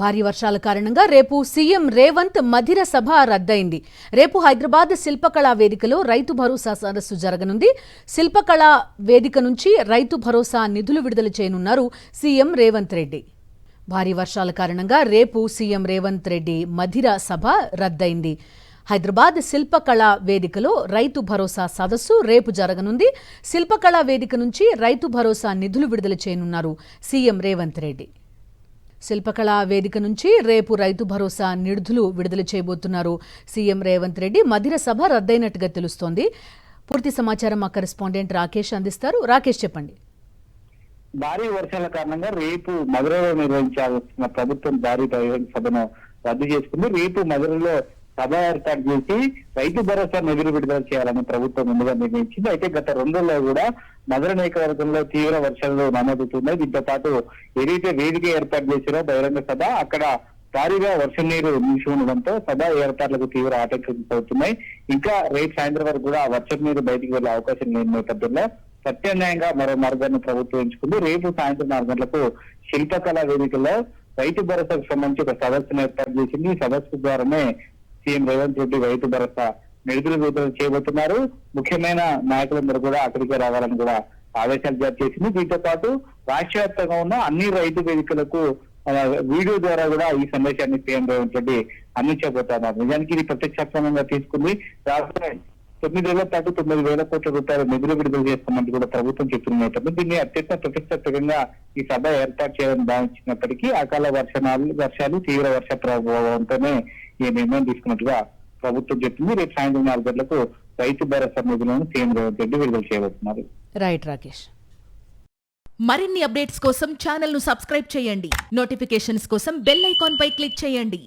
భారీ వర్షాల కారణంగా రేపు సీఎం రేవంత్ మధిర సభ రద్దయింది. రేపు హైదరాబాద్ శిల్పకళా వేదికలో రైతు భరోసా సదస్సు జరగనుంది. శిల్పకళా వేదిక నుంచి రైతు భరోసా నిధులు విడుదల చేయనున్నారు సీఎం రేవంత్ రెడ్డి. భారీ వర్షాల కారణంగా రేపు సీఎం రేవంత్ రెడ్డి మధిర సభ రద్దయింది. హైదరాబాద్ శిల్పకళా వేదికలో రైతు భరోసా సదస్సు రేపు జరగనుంది. శిల్పకళా వేదిక నుంచి రైతు భరోసా నిధులు విడుదల చేయనున్నారు సీఎం రేవంత్ రెడ్డి. శిల్పకళా వేదిక నుంచి రేపు రైతు భరోసా నిధులు విడుదల చేయబోతున్నారు సీఎం రేవంత్ రెడ్డి. మధిర సభ రద్దయినట్టుగా తెలుస్తోంది. పూర్తి సమాచారం మా కరెస్పాండెంట్ రాకేష్ అందిస్తారు. రాకేష్, చెప్పండి. భారీ వర్షాల కారణంగా రేపు మధురలో నిర్వహించాల్సిన ప్రభుత్వం భారీ బహిరంగ సభను రద్దు చేసుకుంది. రేపు మధురలో సభ ఏర్పాటు చేసి రైతు భరోసా నిధులు విడుదల చేయాలని ప్రభుత్వం ముందుగా నిర్ణయించింది. అయితే గత 2 రోజుల్లో కూడా మధుర నియోజకవర్గంలో తీవ్ర వర్షాలు నమోదవుతున్నాయి. దీంతో పాటు ఏదైతే వేదిక ఏర్పాటు చేశారో బహిరంగ సభ, అక్కడ భారీగా వర్షం నీరు నిలిచి ఉండడంతో సభ ఏర్పాట్లకు తీవ్ర ఆటంకం అవుతున్నాయి. ఇంకా రేపు సాయంత్రం వరకు కూడా వర్షం నీరు బయటికి వెళ్లే అవకాశం లేని నేపథ్యంలో ప్రత్యామ్నాయంగా మరో మార్గాన్ని ప్రభుత్వం ఎంచుకుంది. రేపు సాయంత్రం 4 గంటలకు శిల్పకళా వేదికలో రైతు భరోసాకు సంబంధించి ఒక సదస్సును ఏర్పాటు చేసింది. ఈ సదస్సు ద్వారానే సీఎం రేవంత్ రెడ్డి రైతు భరోసా నిధులు విడుదల చేయబోతున్నారు. ముఖ్యమైన నాయకులందరూ కూడా అక్కడికే రావాలని కూడా ఆదేశాలు జారీ చేసింది. దీంతో పాటు రాష్ట్ర వ్యాప్తంగా ఉన్న అన్ని రైతు వేదికలకు వీడియో ద్వారా కూడా ఈ సందేశాన్ని సీఎం రేవంత్ రెడ్డి అందించబోతున్నారు. నిజానికి ఇది ప్రత్యక్షంగా తీసుకుంది. రాష్ట్ర 9 ఏళ్ల పాటు 9,000 కోట్ల రూపాయల నిధులు విడుదల చేస్తామంటూ కూడా ప్రభుత్వం చెప్తున్న నేపథ్యంలో దీన్ని అత్యంత ప్రతిష్టాత్మకంగా ఈ సభ ఏర్పాటు చేయాలని భావించినప్పటికీ అకాల వర్షాలు తీవ్ర వర్ష ప్రభావంతోనే ఈ నిర్ణయం తీసుకున్నట్టుగా ప్రభుత్వం చెప్పింది. రేపు సాయంత్రం 4 గంటలకు రైతు భరోసా నిధులను సీఎం రేవంత్ రెడ్డి విడుదల చేయబోతున్నారు. రైట్ రాకేష్. మరిన్ని అప్డేట్స్ కోసం ఛానల్ ను సబ్స్క్రైబ్ చేయండి. నోటిఫికేషన్స్ కోసం బెల్ ఐకాన్ పై క్లిక్ చేయండి.